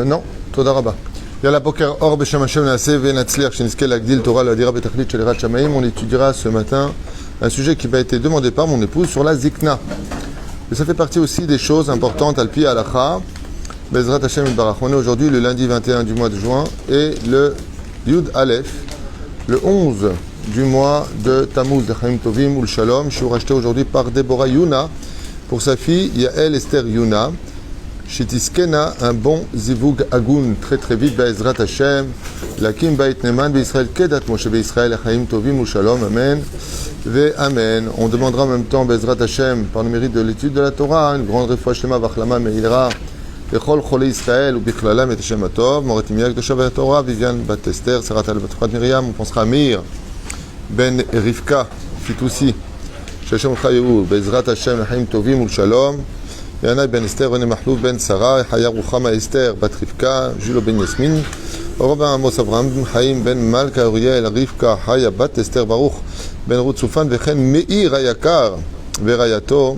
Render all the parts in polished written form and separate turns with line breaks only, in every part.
Non, תודה רבה. יאללה, בוקר אור בשם השם נעשה ונצליח שנזכה להגדיל תורה להדירה בתכלית של יראת שמיים. On étudiera ce matin un sujet qui m'a été demandé par mon épouse sur la zikna. Et ça fait partie aussi des choses importantes al pi halacha. Bezrat Hashem Barach. On est aujourd'hui le lundi 21 du mois de juin et le Yud Aleph, le 11 du mois de Tammuz de Chaim Tovim ou le Shalom. Je suis racheté aujourd'hui par Deborah Yuna pour sa fille Yael Esther Yuna. Shetiskena, un bon zivug agun très très vite, Be'ezrat Hashem, Lakim Bait Neman, Be'Israël Kedat Moshe Be'Israël, Chaim Tovim ou Shalom, Amen, Ve Amen. On demandera en même temps, Be'ezrat Hashem, par le mérite de l'étude de la Torah, une grande refoua shlema, Vachlama Meilra, Bechol Chole Israël, ou Bichlalam et Hashem Atov, Moretim Yak de Shabbat Torah, Viviane Bat Esther, Sarat Al-Batfrat Miriam, on pensera à Mir, Ben Rivka, Fitoussi, Shashem Chayou, Be'ezrat Hashem, Chaim Tovim ou Shalom, Yana ben Esther, René Mahlouf ben Sarah, Haya Ruchama Esther, Bat Rivka, Julo ben Yasmin, Robin Amos Avraham, Haïm ben Malka Uriel, Rivka, Haya Bat Esther Baruch, ben Ruth Soufan, Vechen Meir Ayakar, Verayato,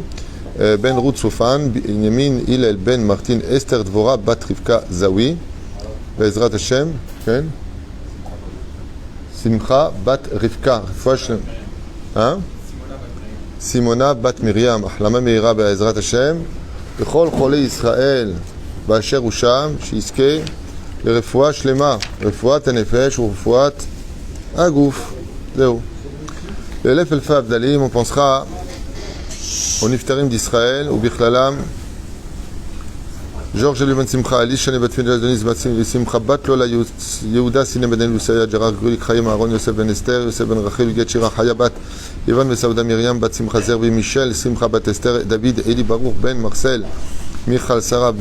ben Ruth Soufan, Yamin Hillel ben Martin, Esther Dvora, Bat Rivka Zawi, Bezrat Hashem, Simcha Bat Rivka, hein? Simona Bat Miriam, Ahlama Meira Bezrat Hashem, בכל חולי ישראל באשר הוא שם, שיזכה לרפואה שלמה, רפואת הנפש ורפואת הגוף. זהו. לאלף אלפי הבדלים, on pensera aux נפטרים d'Israël ובכללם ג'ורג' אליבן שמחה, אליס שני בת פינדל דוניס בת שמחה, בת לולה יהודה סיני בן לוסיה ג'רח גרוליק חיים אהרון יוסף בן אסתר, יוסף בן רחל וגט שירה חיה בת יוון וסעודה מרים בת שמחה זרבי מישל שמחה בת אסתר דוד אלי ברוך בן מרסל מיכל שרה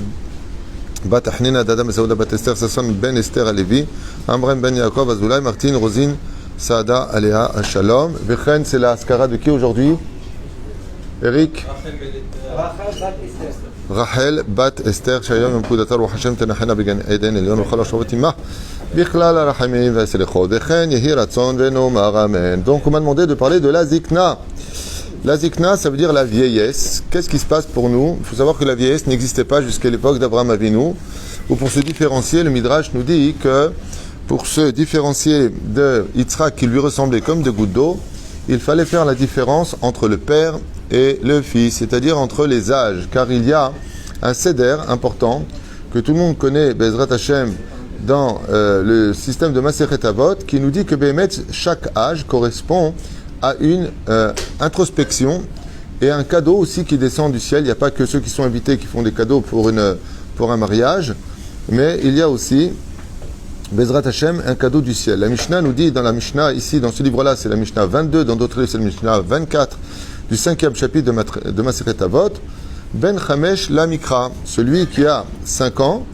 בת אחנינה דדה מסעודה בת אסתר ששון בן אסתר הלוי אמרם בן יעקב אזולאי מרטין רוזין סעדה עליה השלום. וכן c'est la הזכרה de qui aujourd'hui? Eric? רחל בת אסתר שהיום יום פקודתה רוח השם תנחנה בגן עדן עליון וכל השבת עמה בכלל הרחמים והסליחות וכן יהי רצון ונאמר אמן. Donc on m'a demandé de parler de la zikna. La zikna, ça veut dire la vieillesse. Qu'est-ce qui se passe pour nous? Il faut savoir que la vieillesse n'existait pas jusqu'à l'époque d'Abraham Avinu. Ou pour se différencier, le Midrash nous dit que pour se différencier de Yitzhak qui lui ressemblait comme des gouttes d'eau, il fallait faire la différence entre le père et le fils, c'est-à-dire entre les âges, car il y a un seder important que tout le monde connaît, Bezrat Hashem, dans le système de Masechet Avot, qui nous dit que Béhémet, chaque âge correspond à une introspection et un cadeau aussi qui descend du ciel. Il n'y a pas que ceux qui sont invités qui font des cadeaux pour un mariage, mais il y a aussi Bezrat Hashem, un cadeau du ciel. La Mishnah nous dit dans la Mishnah, ici dans ce livre-là, c'est la Mishnah 22, dans d'autres livres c'est la Mishnah 24, du 5e chapitre de Masechet Avot, Ben Chamesh la Mikra, celui qui a 5 ans,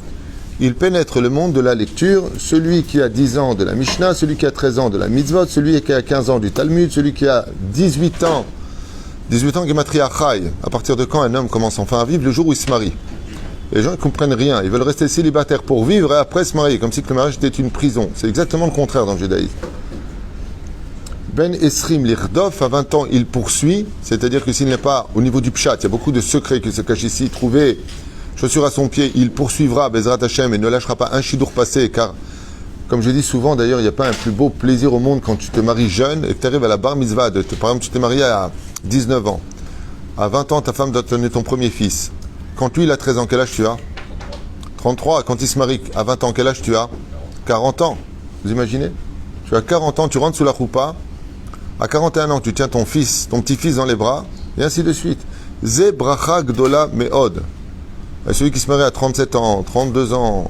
il pénètre le monde de la lecture, celui qui a 10 ans de la Mishnah, celui qui a 13 ans de la Mitzvot, celui qui a 15 ans du Talmud, celui qui a 18 ans Gematria Chai, à partir de quand un homme commence enfin à vivre, le jour où il se marie. Les gens ne comprennent rien, ils veulent rester célibataires pour vivre et après se marier, comme si le mariage était une prison. C'est exactement le contraire dans le judaïsme. Ben Esrim Lirdov, à 20 ans, il poursuit, c'est-à-dire que s'il n'est pas au niveau du pshat, il y a beaucoup de secrets qui se cachent ici, trouver chaussure à son pied, il poursuivra Bezrat Hashem et ne lâchera pas un chidour passé, car, comme je dis souvent d'ailleurs, il n'y a pas un plus beau plaisir au monde quand tu te maries jeune et que tu arrives à la bar mitzvah. Par exemple, tu t'es marié à 19 ans. À 20 ans, ta femme doit te donner ton premier fils. Quand lui, il a 13 ans, quel âge tu as? 33. Quand il se marie à 20 ans, quel âge tu as? 40 ans. Vous imaginez? Tu as 40 ans, tu rentres sous la choupa. À 41 ans, tu tiens ton fils, ton petit-fils dans les bras, et ainsi de suite. Ze bracha gdola meod. Et celui qui se marie à 37 ans, 32 ans,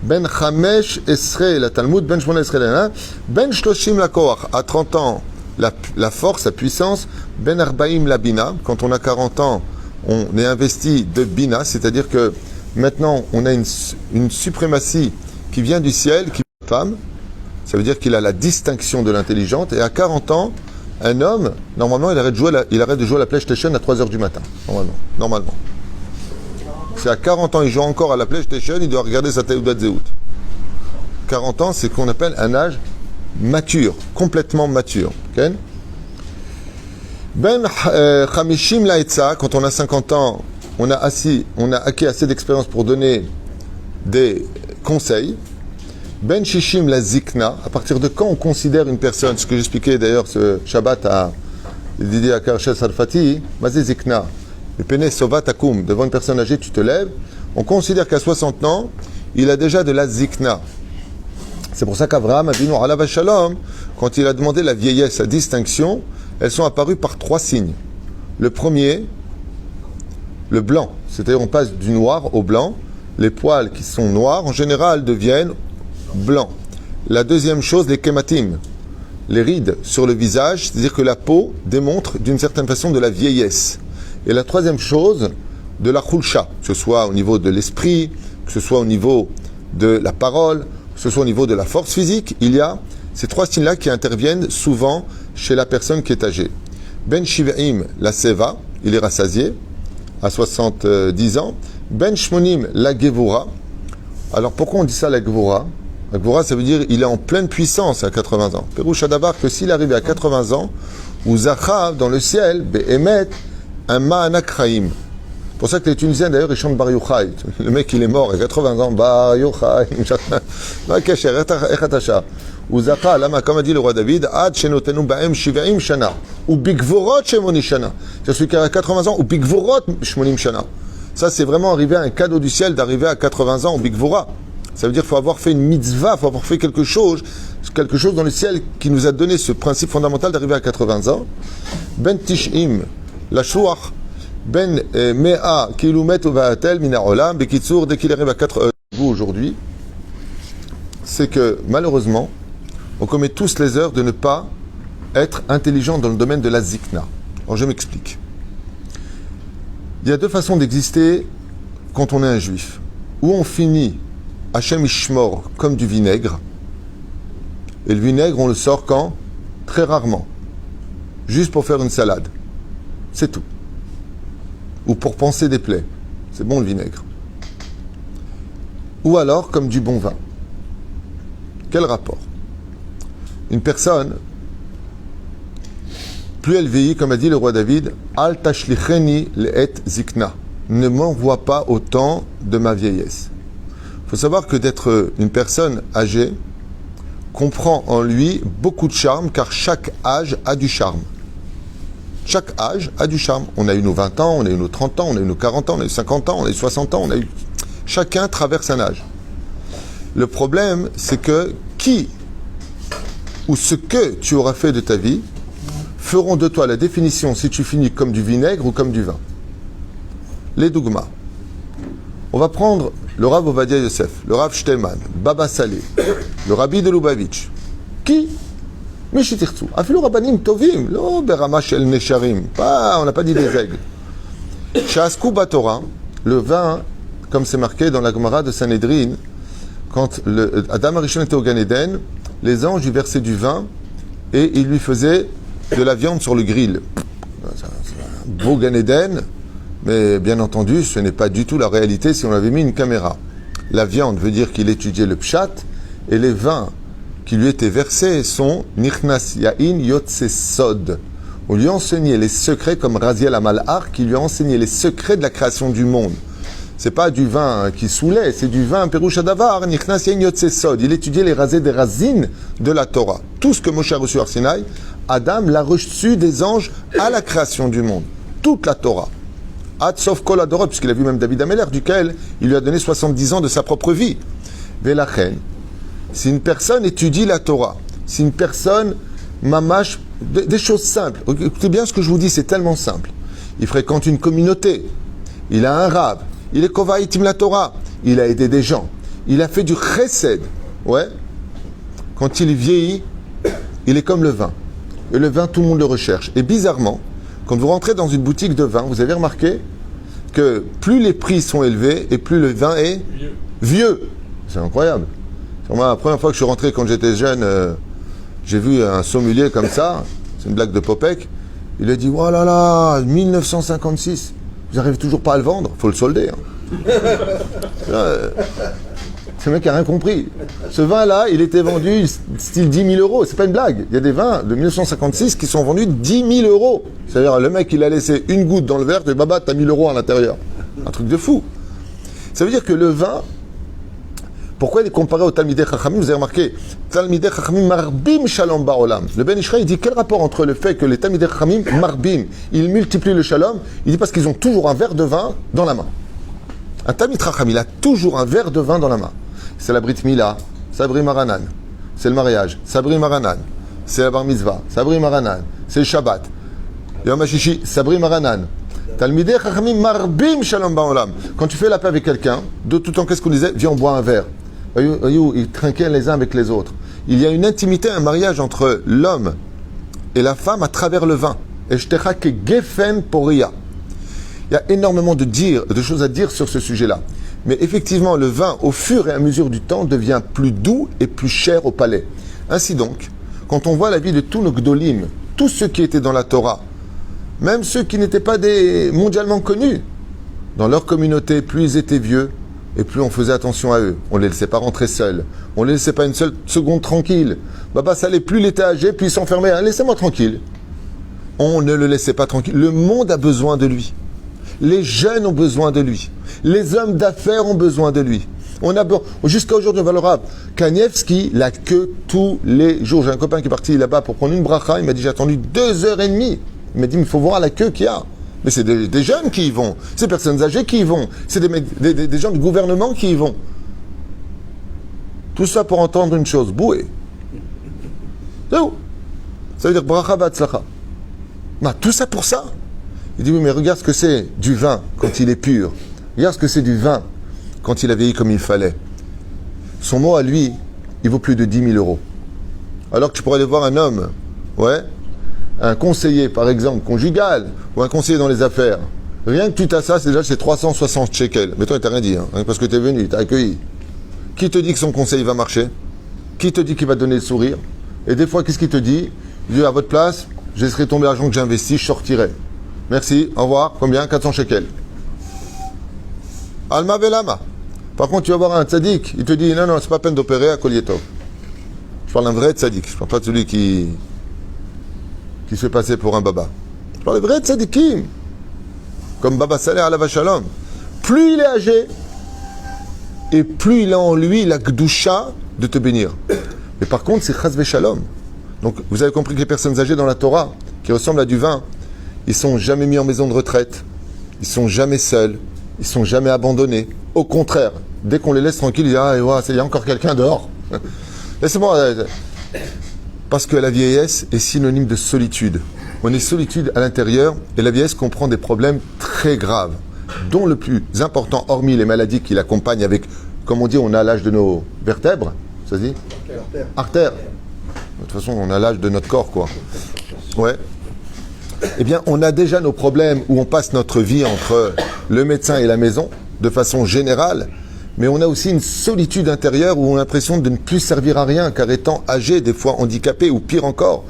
Ben Chamesh Esrei, la Talmud, Ben Shmona Esrei, Ben Shloshim la Koach, à 30 ans, la force, la puissance, Ben Arbaim la Bina, quand on a 40 ans, on est investi de Bina, c'est-à-dire que maintenant on a une suprématie qui vient du ciel, qui est femme, Ça veut dire qu'il a la distinction de l'intelligente. Et à 40 ans, un homme, normalement, il arrête de jouer à la PlayStation à 3h du matin. Normalement. Si à 40 ans, il joue encore à la PlayStation, il doit regarder sa Teudat Zehut. 40 ans, c'est ce qu'on appelle un âge mature, complètement mature. Okay? Ben Chamishim Laetza, quand on a 50 ans, on a acquis assez d'expérience pour donner des conseils. Ben Shishim la Zikna, à partir de quand on considère une personne, ce que j'expliquais d'ailleurs ce Shabbat à Didier Akarshel Sarfati, Mazé Zikna, le Pene Sovat Akum, devant une personne âgée, tu te lèves, on considère qu'à 60 ans, il a déjà de la Zikna. C'est pour ça qu'Abraham Avinu Alav Shalom, quand il a demandé la vieillesse, sa distinction, elles sont apparues par 3 signes. Le premier, le blanc, c'est-à-dire on passe du noir au blanc. Les poils qui sont noirs, en général, deviennent blancs. La deuxième chose, les kématim, les rides sur le visage, c'est-à-dire que la peau démontre d'une certaine façon de la vieillesse. Et la troisième chose, de la khulsha, que ce soit au niveau de l'esprit, que ce soit au niveau de la parole, que ce soit au niveau de la force physique, il y a ces 3 signes-là qui interviennent souvent chez la personne qui est âgée. Ben Shiv'im, la seva, il est rassasié à 70 ans. Ben Shmonim, la Gevura. Alors pourquoi on dit ça, la Gevura? La Gevura, ça veut dire il est en pleine puissance à 80 ans. Pérouche Adabar, que s'il arrivait à 80 ans, ou Zachav, dans le ciel, Be'emet, un Ma'anakraim. C'est pour ça que les Tunisiens, d'ailleurs, ils chantent Bar Yochai. Le mec, il est mort à 80 ans, Bar Yochai. Ou Zacha, lama, comme a dit le roi David, Ad Shenotenu Ba'em Shivaim Shana. Ou Bigvorot Shemoni Shana. C'est celui qui a 80 ans, ou Bigvorot Shmonim Shana. Ça, c'est vraiment arrivé à un cadeau du ciel d'arriver à 80 ans au Bigvora. Ça veut dire qu'il faut avoir fait une mitzvah, il faut avoir fait quelque chose dans le ciel qui nous a donné ce principe fondamental d'arriver à 80 ans. Ben Tish'im, la Shuach, Ben Mea, Kilumet Uvaatel, Mina Olam, Bekitsour, dès qu'il arrive à 80 vous aujourd'hui, c'est que malheureusement, on commet tous les erreurs de ne pas être intelligent dans le domaine de la zikna. Alors je m'explique. Il y a 2 façons d'exister quand on est un juif. Ou on finit Hachem Ishmor comme du vinaigre. Et le vinaigre, on le sort quand? Très rarement. Juste pour faire une salade. C'est tout. Ou pour panser des plaies. C'est bon le vinaigre. Ou alors comme du bon vin. Quel rapport? Une personne, plus elle vieillit, comme a dit le roi David, Al tashlicheni le'et zikna. Ne m'envoie pas au temps de ma vieillesse. Il faut savoir que d'être une personne âgée comprend en lui beaucoup de charme, car chaque âge a du charme. Chaque âge a du charme. On a eu nos 20 ans, on a eu nos 30 ans, on a eu nos 40 ans, on a eu 50 ans, on a eu 60 ans, chacun traverse un âge. Le problème, c'est que qui ou ce que tu auras fait de ta vie feront de toi la définition si tu finis comme du vinaigre ou comme du vin. Les dougmas. On va prendre le Rav Ovadia Yosef, le Rav Shteman, Baba Saleh, le Rabbi de Lubavitch. Qui? Mishitirtsu. Afilu Rabbanim Tovim, lo berama shel nesharim. On n'a pas dit des aigles. Shasku Batora, le vin, comme c'est marqué dans la Gemara de Sanhedrin, quand Adam Arishon était au Gan Eden, les anges lui versaient du vin et ils lui faisaient de la viande sur le grill. C'est un beau Gan Eden, mais bien entendu, ce n'est pas du tout la réalité si on avait mis une caméra. La viande veut dire qu'il étudiait le pshat, et les vins qui lui étaient versés sont Nichnas Yain Yotse Sod. On lui enseignait les secrets, comme Raziel Amalhar, qui lui a enseigné les secrets de la création du monde. C'est pas du vin qui saoulait, c'est du vin Perouch Adavar, Nichnas Yain Yotse Sod. Il étudiait les rasés des racines de la Torah. Tout ce que Moshe a reçu à Sinaï, Adam l'a reçu des anges à la création du monde. Toute la Torah. Ad Sof Kol Adorot, puisqu'il a vu même David Ameller, duquel il lui a donné 70 ans de sa propre vie. Velachen, si une personne étudie la Torah, si une personne mamache des choses simples, écoutez bien ce que je vous dis, c'est tellement simple. Il fréquente une communauté, il a un rab, il est Kovaitim la Torah, il a aidé des gens, il a fait du chesed. Ouais. Quand il vieillit, il est comme le vin. Et le vin, tout le monde le recherche. Et bizarrement, quand vous rentrez dans une boutique de vin, vous avez remarqué que plus les prix sont élevés et plus le vin est vieux. C'est incroyable. Moi, la première fois que je suis rentré quand j'étais jeune, j'ai vu un sommelier comme ça, c'est une blague de Popek, il a dit « Oh là là, 1956, vous n'arrivez toujours pas à le vendre, il faut le solder. Hein. » Ce mec n'a rien compris. Ce vin-là, il était vendu style 10 000 euros. C'est pas une blague. Il y a des vins de 1956 qui sont vendus 10 000 euros. C'est-à-dire, le mec, il a laissé une goutte dans le verre, et baba, t'as 1 000 euros à l'intérieur. Un truc de fou. Ça veut dire que le vin, pourquoi il est comparé au Talmidei Chachamim? Vous avez remarqué, Talmidei Chachamim marbim shalom ba'olam. Le Ben Ishraï, il dit quel rapport entre le fait que les Talmidei Chachamim marbim, ils multiplient le shalom? Il dit parce qu'ils ont toujours un verre de vin dans la main. Un Talmid Chacham, il a toujours un verre de vin dans la main. C'est la Brit Mila, Sabri Maranan. C'est le mariage, Sabri Maranan. C'est la Bar Mitzvah, Sabri Maranan. C'est le Shabbat. Yom HaShishi, Sabri Maranan. Talmidei Chachamim marbim shalom ba'olam. Quand tu fais la paix avec quelqu'un, de tout temps, qu'est-ce qu'on disait? Viens, on boit un verre. Ils trinquaient les uns avec les autres. Il y a une intimité, un mariage entre l'homme et la femme à travers le vin. Eshtecha ke gefen poria. Il y a énormément de choses à dire sur ce sujet-là. Mais effectivement, le vin, au fur et à mesure du temps, devient plus doux et plus cher au palais. Ainsi donc, quand on voit la vie de tous nos gdolim, tous ceux qui étaient dans la Torah, même ceux qui n'étaient pas des mondialement connus, dans leur communauté, plus ils étaient vieux, et plus on faisait attention à eux. On ne les laissait pas rentrer seuls. On ne les laissait pas une seule seconde tranquille. Baba, ça allait, plus il était âgé, plus il s'enfermait. Hein, laissez-moi tranquille. On ne le laissait pas tranquille. Le monde a besoin de lui. Les jeunes ont besoin de lui. Les hommes d'affaires ont besoin de lui. Jusqu'à aujourd'hui, on va le rappeler. Kanievski, la queue tous les jours. J'ai un copain qui est parti là-bas pour prendre une bracha. Il m'a dit, j'ai attendu 2h30. Il m'a dit, il faut voir la queue qu'il y a. Mais c'est des jeunes qui y vont. C'est des personnes âgées qui y vont. C'est des gens du gouvernement qui y vont. Tout ça pour entendre une chose. Boué. C'est où? Ça veut dire bracha v'atzlacha. Tout ça pour ça. Il dit, oui, mais regarde ce que c'est du vin quand il est pur. Regarde ce que c'est du vin quand il a vieilli comme il fallait. Son mot à lui, il vaut plus de 10 000 euros. Alors que tu pourrais aller voir un homme, un conseiller, par exemple, conjugal, ou un conseiller dans les affaires. Rien que tu t'as ça, c'est 360 shekels. Mais toi, il t'a rien dit, hein, parce que tu es venu, il t'a accueilli. Qui te dit que son conseil va marcher? Qui te dit qu'il va te donner le sourire? Et des fois, qu'est-ce qu'il te dit? Il dit, à votre place, je laisserai tomber l'argent que j'ai investi, je sortirai. Merci, au revoir. Combien? 400 shekels. Alma velama. Par contre, tu vas voir un tzaddik, il te dit, non, c'est pas peine d'opérer à Kolietov. Je parle d'un vrai tzaddik, je parle pas de celui qui se fait passer pour un baba. Je parle de vrai tzaddikim. Comme Baba Saleh Alav Shalom. Plus il est âgé, et plus il a en lui la gdusha de te bénir. Mais par contre, c'est chas v'shalom. Donc, vous avez compris que les personnes âgées dans la Torah, qui ressemblent à du vin, ils sont jamais mis en maison de retraite, ils sont jamais seuls, ils sont jamais abandonnés. Au contraire, dès qu'on les laisse tranquilles, ils disent, il y a encore quelqu'un dehors. Laissez-moi. Parce que la vieillesse est synonyme de solitude. On est solitude à l'intérieur et la vieillesse comprend des problèmes très graves, dont le plus important, hormis les maladies qui l'accompagnent avec, comme on dit, on a l'âge de nos vertèbres, ça se dit? Artères. De toute façon, on a l'âge de notre corps, quoi. Ouais. Eh bien, on a déjà nos problèmes où on passe notre vie entre le médecin et la maison, de façon générale, mais on a aussi une solitude intérieure où on a l'impression de ne plus servir à rien, car étant âgé, des fois handicapé, ou pire encore,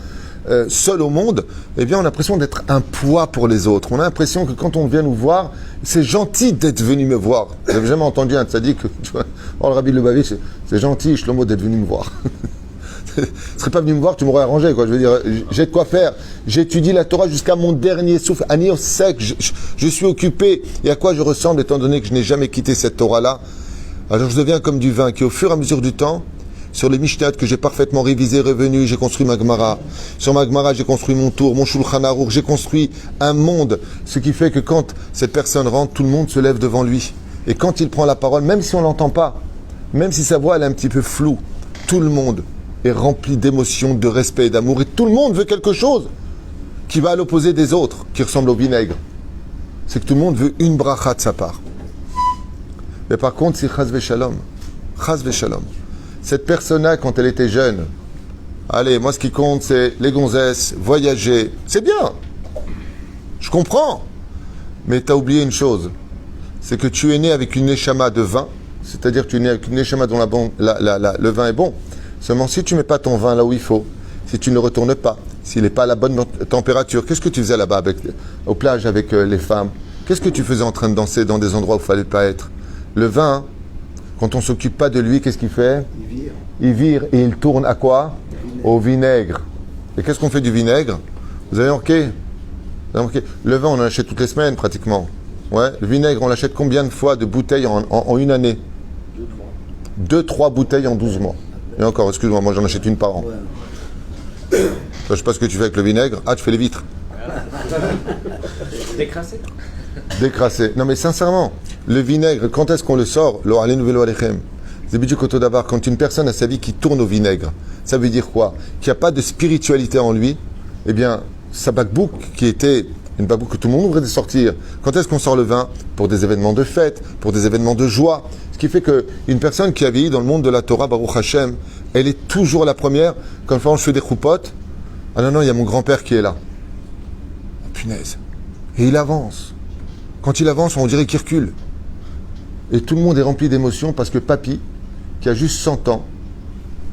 seul au monde, eh bien, on a l'impression d'être un poids pour les autres. On a l'impression que quand on vient nous voir, c'est gentil d'être venu me voir. Vous n'avez jamais entendu un tzaddik, le Rabbi Lubavitch, c'est gentil, Shlomo, d'être venu me voir. Tu ne serais pas venu me voir, tu m'aurais arrangé, quoi. Je veux dire, j'ai de quoi faire. J'étudie la Torah jusqu'à mon dernier souffle. Anir sec, je suis occupé. Et à quoi je ressemble, étant donné que je n'ai jamais quitté cette Torah-là? Alors je deviens comme du vin qui, au fur et à mesure du temps, sur les Mishnayot que j'ai parfaitement révisé, revenu, j'ai construit ma Gemara. Sur ma Gemara, j'ai construit mon tour, mon Shulchan Aruch, j'ai construit un monde. Ce qui fait que quand cette personne rentre, tout le monde se lève devant lui. Et quand il prend la parole, même si on ne l'entend pas, même si sa voix elle est un petit peu floue, tout le monde est rempli d'émotions, de respect et d'amour. Et tout le monde veut quelque chose qui va à l'opposé des autres, qui ressemble au vinaigre. C'est que tout le monde veut une bracha de sa part. Mais par contre, c'est chas v'shalom. Chas v'shalom. Cette personne-là, quand elle était jeune, allez, moi ce qui compte, c'est les gonzesses, voyager. C'est bien. Je comprends. Mais tu as oublié une chose. C'est que tu es né avec une neshama de vin c'est-à-dire que tu es né avec une neshama dont le vin est bon. Seulement, si tu ne mets pas ton vin là où il faut, si tu ne le retournes pas, s'il n'est pas à la bonne température, qu'est-ce que tu faisais là-bas aux plages avec les femmes? Qu'est-ce que tu faisais en train de danser dans des endroits où il ne fallait pas être? Le vin, quand on ne s'occupe pas de lui, qu'est-ce qu'il fait? Il vire et il tourne à quoi? Au vinaigre. Et qu'est-ce qu'on fait du vinaigre? Vous avez remarqué? Le vin, on en achète toutes les semaines pratiquement. Ouais. Le vinaigre, on l'achète combien de fois de bouteilles en une année? 2-3 bouteilles en 12 mois. Et encore, excuse-moi, moi j'en achète une par an. Je ne sais pas ce que tu fais avec le vinaigre. Ah, tu fais les vitres.
Décrassé.
Décrassé. Non mais sincèrement, le vinaigre, quand est-ce qu'on le sort? Quand une personne a sa vie qui tourne au vinaigre, ça veut dire quoi? Qu'il n'y a pas de spiritualité en lui. Eh bien, sa bakbouk, qui était une bakbouk que tout le monde devrait sortir, quand est-ce qu'on sort le vin? Pour des événements de fête, pour des événements de joie. Ce qui fait qu'une personne qui a vieilli dans le monde de la Torah, Baruch Hashem, elle est toujours la première. Quand je fais des choupotes, ah non, il y a mon grand-père qui est là. Oh, punaise. Et il avance. Quand il avance, on dirait qu'il recule. Et tout le monde est rempli d'émotions parce que papy, qui a juste 100 ans,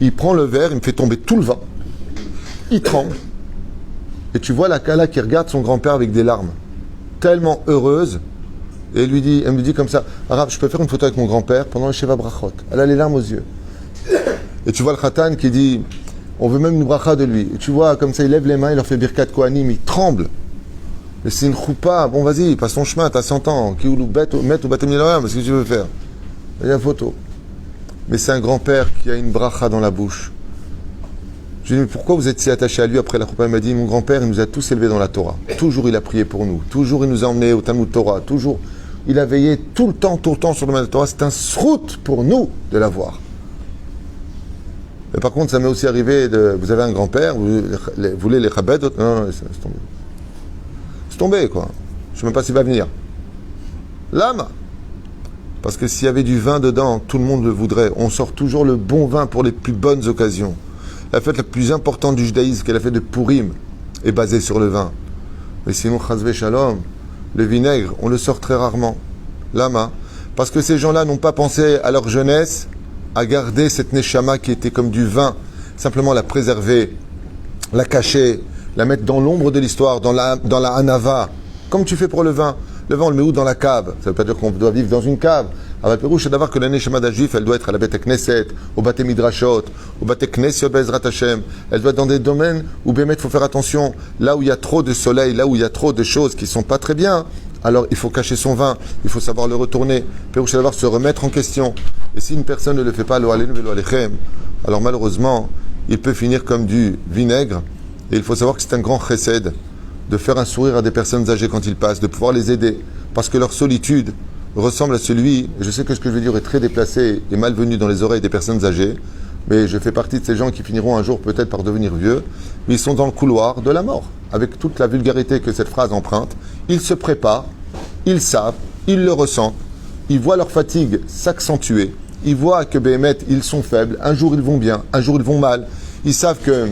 il prend le verre, il me fait tomber tout le vin. Il tremble. Et tu vois la Kala qui regarde son grand-père avec des larmes. Tellement heureuse. Et elle me dit comme ça, Arabe, je peux faire une photo avec mon grand-père pendant le Sheva Brachot. Elle a les larmes aux yeux. Et tu vois le Khatan qui dit, on veut même une bracha de lui. Et tu vois, comme ça, il lève les mains, il leur fait Birkat Kohanim, il tremble. Mais c'est une choupa, bon vas-y, passe ton chemin, t'as 100 ans. Qui ou met ou batem yéloyam, qu'est-ce que tu veux faire? Il y a la photo. Mais c'est un grand-père qui a une bracha dans la bouche. Je lui ai dit, mais pourquoi vous êtes si attaché à lui? Après la choupa, il m'a dit, mon grand-père, il nous a tous élevés dans la Torah. Toujours il a prié pour nous. Toujours il nous a emmenés au Talmud Torah. Toujours il a veillé tout le temps sur le domaine de la Torah. C'est un srout pour nous de l'avoir. Mais par contre, ça m'est aussi arrivé vous avez un grand-père, vous voulez les chabed, non, c'est tombé. C'est tombé, quoi. Je ne sais même pas s'il va venir. L'âme. Parce que s'il y avait du vin dedans, tout le monde le voudrait. On sort toujours le bon vin pour les plus bonnes occasions. La fête la plus importante du judaïsme, qui est la fête de Purim, est basée sur le vin. Mais sinon, chazvé shalom, le vinaigre, on le sort très rarement. Lama. Parce que ces gens-là n'ont pas pensé à leur jeunesse, à garder cette neshama qui était comme du vin, simplement la préserver, la cacher, la mettre dans l'ombre de l'histoire, dans la hanava, comme tu fais pour le vin. Le vin, on le met où? Dans la cave. Ça ne veut pas dire qu'on doit vivre dans une cave. À Valpérouche, c'est d'avoir que la neshama d'un juif, elle doit être à la Beth Knesset, au Bate Midrashot, au Bate Knesset Bezrat Hashem. Elle doit être dans des domaines où, bien, il faut faire attention. Là où il y a trop de soleil, là où il y a trop de choses qui ne sont pas très bien, alors il faut cacher son vin, il faut savoir le retourner. Pérouche, c'est d'avoir se remettre en question. Et si une personne ne le fait pas, alors malheureusement, il peut finir comme du vinaigre. Et il faut savoir que c'est un grand chesed de faire un sourire à des personnes âgées quand ils passent, de pouvoir les aider. Parce que leur solitude ressemble à celui, et je sais que ce que je vais dire est très déplacé et malvenu dans les oreilles des personnes âgées, mais je fais partie de ces gens qui finiront un jour peut-être par devenir vieux, mais ils sont dans le couloir de la mort. Avec toute la vulgarité que cette phrase emprunte, ils se préparent, ils savent, ils le ressentent, ils voient leur fatigue s'accentuer, ils voient que Béhémet, ils sont faibles, un jour ils vont bien, un jour ils vont mal, ils savent que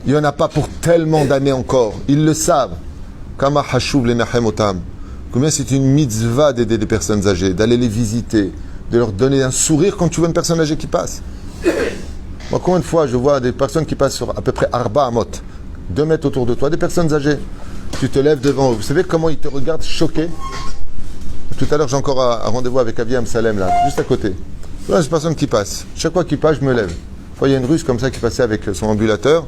il n'y en a pas pour tellement d'années encore, ils le savent. Kama hashuv lenachem otam. Combien c'est une mitzvah d'aider les personnes âgées, d'aller les visiter, de leur donner un sourire quand tu vois une personne âgée qui passe. Moi, combien de fois je vois des personnes qui passent sur à peu près Arba Amot, 2 mètres autour de toi, des personnes âgées. Tu te lèves devant eux. Vous savez comment ils te regardent choqués? Tout à l'heure, j'ai encore un rendez-vous avec Avi Amsalem, là, juste à côté. Là, c'est une personne qui passe. Chaque fois qu'il passe, je me lève. Une fois, il y a une Russe comme ça qui passait avec son ambulateur,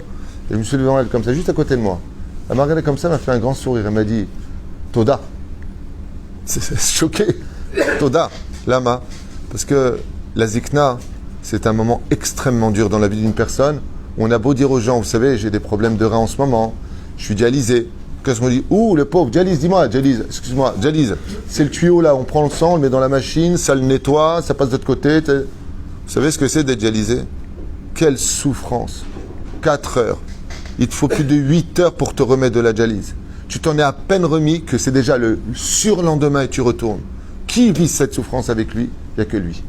et je me suis levé devant elle comme ça, juste à côté de moi. Elle m'a regardé comme ça, elle m'a fait un grand sourire. Elle m'a dit Toda. C'est choqué. Toda. Lama. Parce que la zikna, c'est un moment extrêmement dur dans la vie d'une personne. On a beau dire aux gens, vous savez, j'ai des problèmes de rein en ce moment, je suis dialysé. Qu'est-ce qu'on dit? Ouh, le pauvre, dialyse, dis-moi, dialyse, excuse-moi, dialyse. C'est le tuyau là, on prend le sang, on le met dans la machine, ça le nettoie, ça passe de l'autre côté. Vous savez ce que c'est d'être dialysé? Quelle souffrance. 4 heures. Il te faut plus de 8 heures pour te remettre de la dialyse. Tu t'en es à peine remis que c'est déjà le surlendemain et tu retournes. Qui vit cette souffrance avec lui? Il n'y a que lui.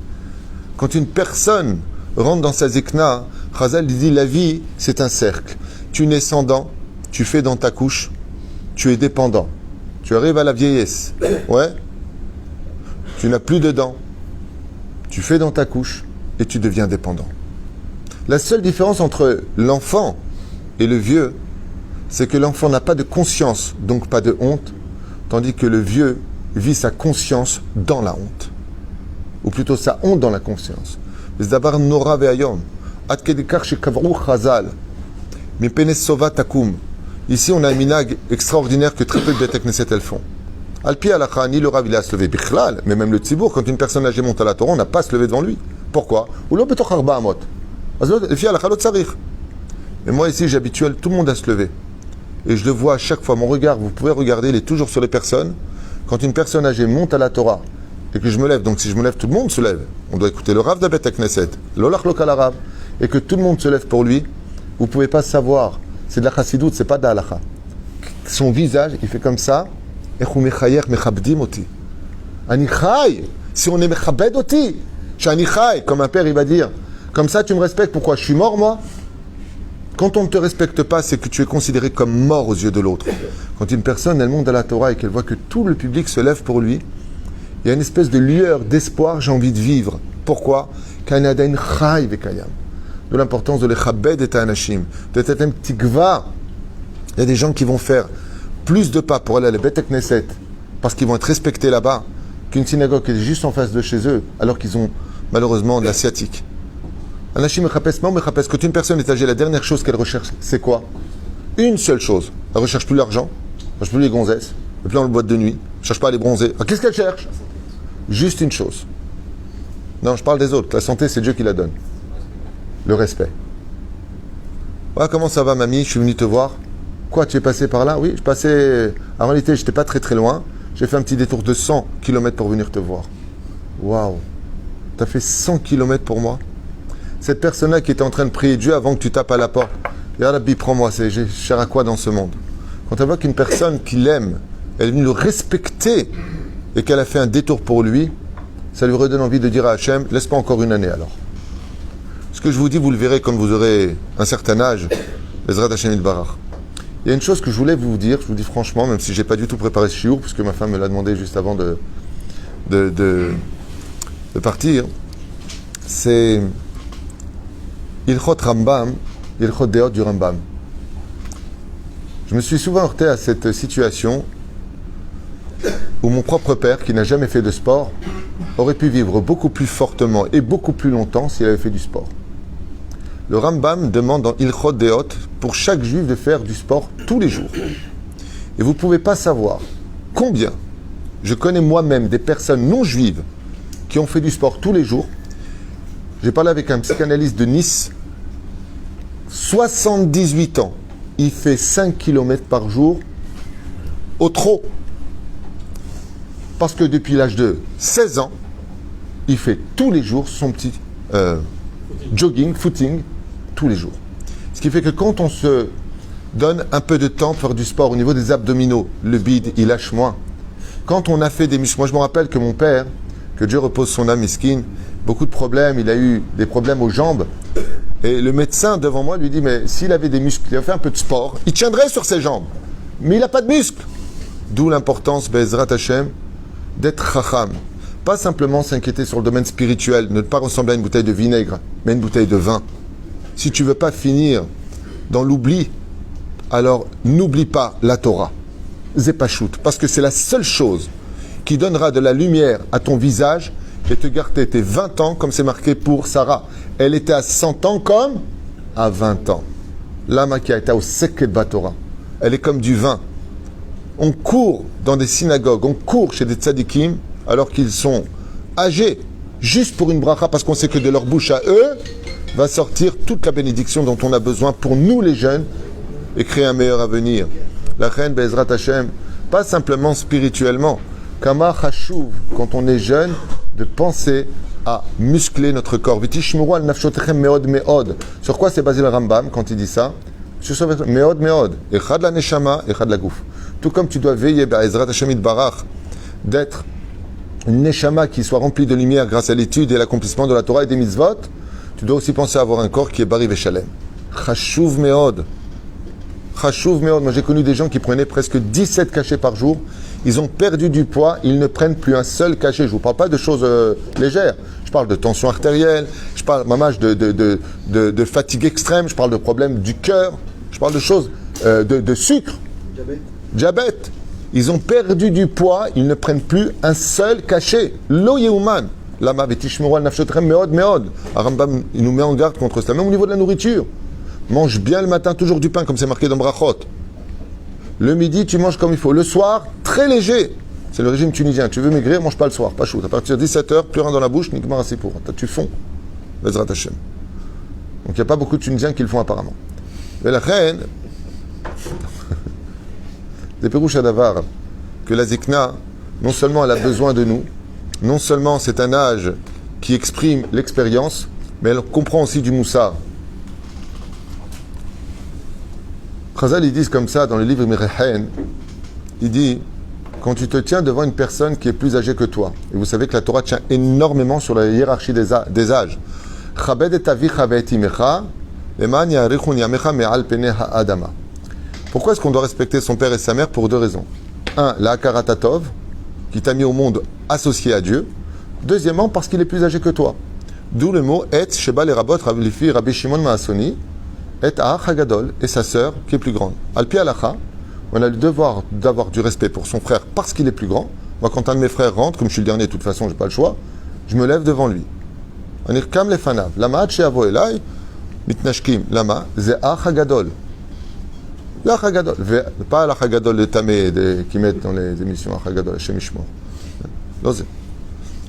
Quand une personne rentre dans sa zikna, Chazal dit la vie, c'est un cercle. Tu nais sans dents, tu fais dans ta couche, tu es dépendant. Tu arrives à la vieillesse, ouais. Tu n'as plus de dents. tu fais dans ta couche et tu deviens dépendant. La seule différence entre l'enfant et le vieux, c'est que l'enfant n'a pas de conscience, donc pas de honte, tandis que le vieux vit sa conscience dans la honte. Ou plutôt sa honte dans la conscience. D'abord, Nora ve'ayom. Ad kedikar shekavru chazal. Mipene sova takum. Ici, on a un minag extraordinaire que très peu de Beit Knesset elles font. Al-Pi Alacha, ni le Rav, il a à se lever bichlal, mais même le Tzibour, quand une personne âgée monte à la Torah, on n'a pas à se lever devant lui. Pourquoi? Ou l'on peut toch arba amot. Le fi Alacha lo tsarich. Mais moi, ici, j'habitue tout le monde à se lever. Et je le vois à chaque fois, mon regard, vous pouvez regarder, il est toujours sur les personnes. Quand une personne âgée monte à la Torah, et que je me lève, donc si je me lève, tout le monde se lève. On doit écouter le Rav de Beit Knesset, l'olach lokal arabe, et que tout le monde se lève pour lui, vous ne pouvez pas savoir. C'est de la chassidoute, c'est pas de la halakha. Son visage, il fait comme ça. Si on est mechabed oti, comme un père, il va dire, comme ça tu me respectes, pourquoi? Je suis mort, moi? Quand on ne te respecte pas, c'est que tu es considéré comme mort aux yeux de l'autre. Quand une personne, elle monte à la Torah et qu'elle voit que tout le public se lève pour lui, il y a une espèce de lueur d'espoir, j'ai envie de vivre. Pourquoi? De l'importance de l'echabed et ta'anashim, de t'etem tikva. Il y a des gens qui vont faire plus de pas pour aller à la Beit Knesset parce qu'ils vont être respectés là-bas qu'une synagogue qui est juste en face de chez eux, alors qu'ils ont malheureusement de la sciatique. Anashim mechapes, quand une personne est âgée, la dernière chose qu'elle recherche, c'est quoi? Une seule chose. Elle ne recherche plus l'argent, elle ne cherche plus les gonzesses, elle ne plus dans le boîte de nuit, elle ne cherche pas à les bronzer. Alors, qu'est-ce qu'elle cherche? Juste une chose. Non, je parle des autres. La santé, c'est Dieu qui la donne. Le respect. Voilà, comment ça va, mamie? Je suis venu te voir. Quoi, tu es passé par là? Oui, je passais. En réalité, je n'étais pas très très loin. J'ai fait un petit détour de 100 km pour venir te voir. Waouh! Tu as fait 100 km pour moi? Cette personne-là qui était en train de prier Dieu avant que tu tapes à la porte. Ya Rabbi, prends-moi, j'ai cher à quoi dans ce monde? Quand elle voit qu'une personne qui l'aime, elle est venue le respecter et qu'elle a fait un détour pour lui, ça lui redonne envie de dire à Hachem, laisse pas encore une année alors. Ce que je vous dis, vous le verrez quand vous aurez un certain âge. Bezrat Hashem Yitbarach. Il y a une chose que je voulais vous dire, je vous dis franchement, même si je n'ai pas du tout préparé ce shiur, puisque ma femme me l'a demandé juste avant de partir, c'est Ilchot Rambam, Ilchot Deot du Rambam. Je me suis souvent heurté à cette situation où mon propre père, qui n'a jamais fait de sport, aurait pu vivre beaucoup plus fortement et beaucoup plus longtemps s'il avait fait du sport. Le Rambam demande dans Ilchot Deot pour chaque juif de faire du sport tous les jours. Et vous ne pouvez pas savoir combien je connais moi-même des personnes non juives qui ont fait du sport tous les jours. J'ai parlé avec un psychanalyste de Nice, 78 ans, il fait 5 km par jour au trot. Parce que depuis l'âge de 16 ans, il fait tous les jours son petit jogging, footing, tous les jours. Ce qui fait que quand on se donne un peu de temps pour faire du sport au niveau des abdominaux, le bide, il lâche moins. Quand on a fait des muscles, moi je me rappelle que mon père, que Dieu repose son âme miskin, beaucoup de problèmes, il a eu des problèmes aux jambes. Et le médecin devant moi lui dit, mais s'il avait des muscles, il avait fait un peu de sport, il tiendrait sur ses jambes. Mais il n'a pas de muscles. D'où l'importance, Bezrat Hashem, d'être chacham. Pas simplement s'inquiéter sur le domaine spirituel, ne pas ressembler à une bouteille de vinaigre, mais une bouteille de vin. Si tu ne veux pas finir dans l'oubli, alors n'oublie pas la Torah. Zepashut, parce que c'est la seule chose qui donnera de la lumière à ton visage et te garder tes 20 ans, comme c'est marqué pour Sarah. Elle était à 100 ans comme à 20 ans. L'âme qui a été au seket Torah. Elle est comme du vin. On court dans des synagogues, on court chez des tzadikim, alors qu'ils sont âgés, juste pour une bracha, parce qu'on sait que de leur bouche à eux, va sortir toute la bénédiction dont on a besoin pour nous les jeunes, et créer un meilleur avenir. La reine Bezrat Hashem, pas simplement spirituellement, Kama Chashuv, quand on est jeune, de penser à muscler notre corps. Vitishmuru al nafshotechem meod meod. Sur quoi c'est basé le Rambam quand il dit ça? Sur meod meod. Echad la neshama, echad la gouf. Tout comme tu dois veiller, Bezrat Hashem Yitbarach, d'être une neshama qui soit remplie de lumière grâce à l'étude et l'accomplissement de la Torah et des mitzvot, tu dois aussi penser à avoir un corps qui est bari veshalem. Chashuv meod. Chashuv meod. Moi j'ai connu des gens qui prenaient presque 17 cachets par jour. Ils ont perdu du poids, ils ne prennent plus un seul cachet. Je ne vous parle pas de choses légères. Je parle de tension artérielle, je parle mamage de fatigue extrême, je parle de problèmes du cœur, je parle de choses, de sucre, diabète. Ils ont perdu du poids, ils ne prennent plus un seul cachet. Lo yeuman. Lama vetishmeru al nafshotrem meod meod. Rambam, il nous met en garde contre cela. Même au niveau de la nourriture. Mange bien le matin, toujours du pain, comme c'est marqué dans Brachot. Le midi, tu manges comme il faut. Le soir, très léger. C'est le régime tunisien. Tu veux maigrir, mange pas le soir, pas chaud. À partir de 17h, plus rien dans la bouche, nikmar assez pour. Tu fonds. Bezrat Hashem. Donc il n'y a pas beaucoup de Tunisiens qui le font apparemment. Mais la reine, des Pérouches à Davar, que la Zikna, non seulement elle a besoin de nous, non seulement c'est un âge qui exprime l'expérience, mais elle comprend aussi du moussard. Chazal, ils disent comme ça dans le livre Mirehen, il dit, quand tu te tiens devant une personne qui est plus âgée que toi, et vous savez que la Torah tient énormément sur la hiérarchie des âges, Chabed et avicha ve'et imecha, leman ya'arichun yamecha me'al penei ha'adama. Pourquoi est-ce qu'on doit respecter son père et sa mère? Pour deux raisons. Un, la Hakarat, qui t'a mis au monde associé à Dieu. Deuxièmement, parce qu'il est plus âgé que toi. D'où le mot Et Sheba le Rabot Rabbi Rabbi Shimon Maasoni, Et Ach Hagadol, et sa sœur qui est plus grande. Alpi Alacha, on a le devoir d'avoir du respect pour son frère parce qu'il est plus grand. Moi, quand un de mes frères rentre, comme je suis le dernier, de toute façon, je n'ai pas le choix, je me lève devant lui. On est comme les fanav. Lama Sheavo Elai, Mitnashkim, Lama, Ze Ach Hagadol. L'Ach Hagadol, pas l'Ach Hagadol de Tamé qui mettent dans les émissions Ach Hagadol, Hashem Ishmor.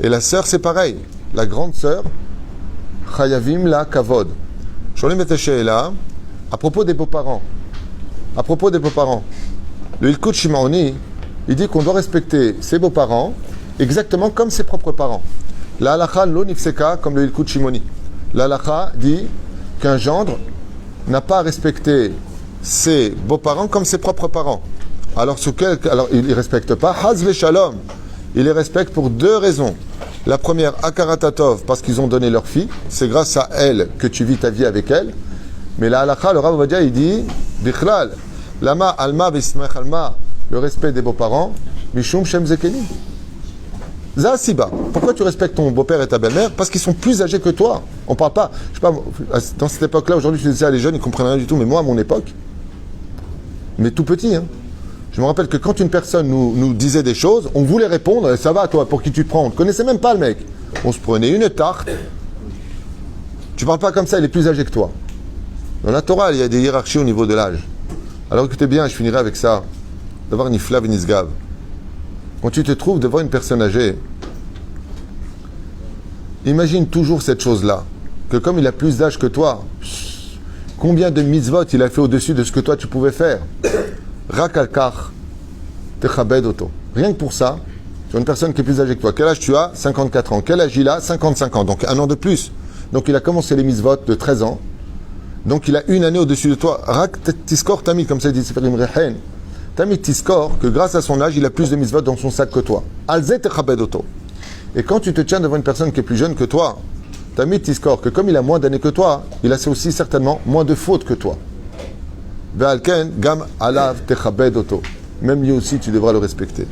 Et la sœur, c'est pareil. La grande sœur, Chayavim la Kavod. Sholim et Sheila, à propos des beaux-parents. À propos des beaux-parents. Le Ilkut Shimaoni, il dit qu'on doit respecter ses beaux-parents exactement comme ses propres parents. La halacha lo nifseka, comme le Ilkut Shimoni. La halacha dit qu'un gendre n'a pas à respecter ses beaux-parents comme ses propres parents. Alors il ne respecte pas Haz ve Shalom. Il les respecte pour deux raisons. La première, Akaratatov, parce qu'ils ont donné leur fille. C'est grâce à elle que tu vis ta vie avec elle. Mais la halakha, le Rav Ovadia, il dit Bichlal, lama alma v'ismech alma, le respect des beaux-parents, mishum shem zekeni. Zasiba. Pourquoi tu respectes ton beau-père et ta belle-mère? Parce qu'ils sont plus âgés que toi. On parle pas, je sais pas, dans cette époque-là, aujourd'hui, je disais à les jeunes, ils comprennent rien du tout, mais moi, à mon époque, mais tout petit, hein. Je me rappelle que quand une personne nous disait des choses, on voulait répondre, ça va toi, pour qui tu te prends? On ne connaissait même pas le mec. On se prenait une tarte. Tu parles pas comme ça, il est plus âgé que toi. Dans la Torah, il y a des hiérarchies au niveau de l'âge. Alors écoutez bien, je finirai avec ça. D'avoir ni flav ni sgav. Quand tu te trouves devant une personne âgée, imagine toujours cette chose-là, que comme il a plus d'âge que toi, combien de mitzvot il a fait au-dessus de ce que toi tu pouvais faire? Rakalkar, techabed auto. Rien que pour ça, tu as une personne qui est plus âgée que toi. Quel âge tu as? 54 ans. Quel âge il a? 55 ans. Donc un an de plus. Donc il a commencé les mitzvot de 13 ans. Donc il a une année au-dessus de toi. Rak tiskor tami, comme ça dit Seferim Rehen. Tami tiskor, que grâce à son âge, il a plus de mitzvot dans son sac que toi. Alze techabed auto. Et quand tu te tiens devant une personne qui est plus jeune que toi, tami tiskor, que comme il a moins d'années que toi, il a aussi certainement moins de fautes que toi. Gam alav techabed auto. Même lui aussi, tu devras le respecter.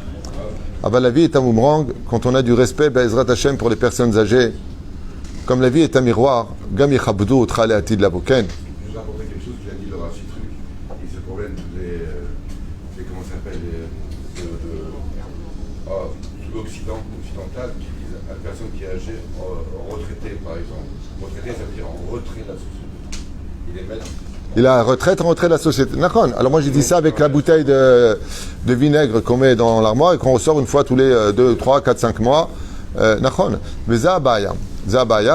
Aval la vie est un boomerang. Quand on a du respect, Be'ezrat Hashem pour les personnes âgées, comme la vie est un miroir, Gam yechabdu otra le'atid lavoken.
Je vous apporterai quelque chose qu'il a dit le Rav Chitruk, et ce problème comment ça s'appelle, de occidental, qui disent à une personne qui est âgée, retraitée par exemple. Retraitée, ça veut dire en retrait de la société. Il est maître.
Il a retrait de la société. Nakon. Alors moi j'ai dit ça avec la bouteille de vinaigre qu'on met dans l'armoire et qu'on ressort une fois tous les 2, 3, 4, 5 mois. Nakon. Mais Zabaya,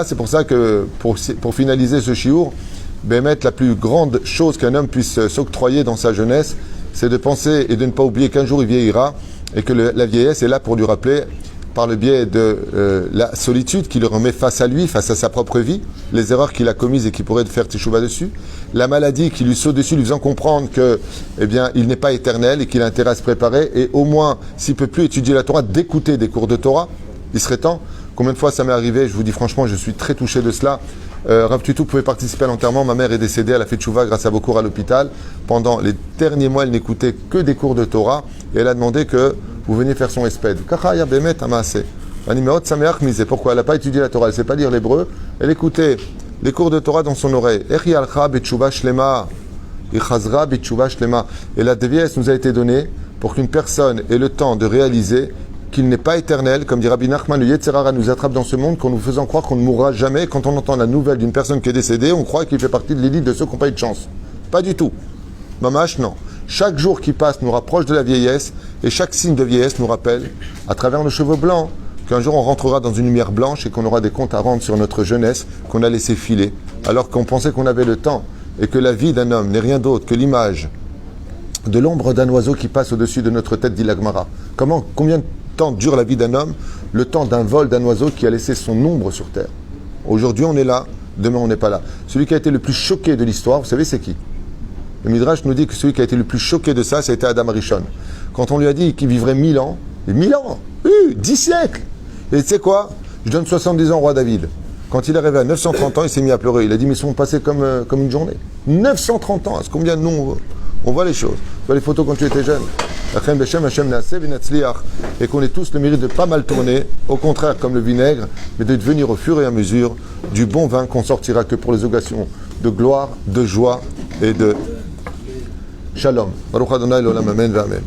c'est pour ça que pour finaliser ce chiour, mettre la plus grande chose qu'un homme puisse s'octroyer dans sa jeunesse, c'est de penser et de ne pas oublier qu'un jour il vieillira et que la vieillesse est là pour lui rappeler, par le biais de la solitude qui le remet face à lui, face à sa propre vie, les erreurs qu'il a commises et qu'il pourrait faire teshuva dessus, la maladie qui lui saute dessus, lui faisant comprendre que, il n'est pas éternel et qu'il a intérêt à se préparer, et au moins, s'il ne peut plus étudier la Torah, d'écouter des cours de Torah, il serait temps. Combien de fois ça m'est arrivé? Je vous dis franchement, je suis très touché de cela. Rav Tutu pouvait participer à l'enterrement. Ma mère est décédée, elle a fait teshuva grâce à vos cours à l'hôpital. Pendant les derniers mois, elle n'écoutait que des cours de Torah, et elle a demandé que vous veniez faire son espède. Animeot Sameach Mise. Pourquoi? Elle n'a pas étudié la Torah, elle ne sait pas lire l'hébreu. Elle écoutait les cours de Torah dans son oreille. Echi alcha betchouva shlema. Ichazra betchouva shlema. Et la déviesse nous a été donnée pour qu'une personne ait le temps de réaliser qu'il n'est pas éternel. Comme dit Rabbi Nachman, le Yetzer Hara nous attrape dans ce monde qu'en nous faisant croire qu'on ne mourra jamais. Quand on entend la nouvelle d'une personne qui est décédée, on croit qu'il fait partie de l'élite de ceux qui n'ont pas eu de chance. Pas du tout. Mamash, non. Chaque jour qui passe nous rapproche de la vieillesse et chaque signe de vieillesse nous rappelle, à travers nos cheveux blancs, qu'un jour on rentrera dans une lumière blanche et qu'on aura des comptes à rendre sur notre jeunesse qu'on a laissé filer, alors qu'on pensait qu'on avait le temps et que la vie d'un homme n'est rien d'autre que l'image de l'ombre d'un oiseau qui passe au-dessus de notre tête, dit la Gemara. Combien de temps dure la vie d'un homme? Le temps d'un vol d'un oiseau qui a laissé son ombre sur terre. Aujourd'hui on est là, demain on n'est pas là. Celui qui a été le plus choqué de l'histoire, vous savez c'est qui? Le Midrash nous dit que celui qui a été le plus choqué de ça, c'était Adam Rishon. Quand on lui a dit qu'il vivrait 1000 ans, 1000 ans, 10 siècles. Et tu sais quoi? Je donne 70 ans au roi David. Quand il est arrivé à 930 ans, il s'est mis à pleurer. Il a dit, mais ils sont passés comme une journée. 930 ans, est-ce combien de nous on voit les choses? Tu vois les photos quand tu étais jeune. Et qu'on ait tous le mérite de pas mal tourner, au contraire comme le vinaigre, mais de devenir au fur et à mesure du bon vin qu'on sortira que pour les occasions de gloire, de joie et de Shalom. Baruch Adonai l'olam, amen, amen.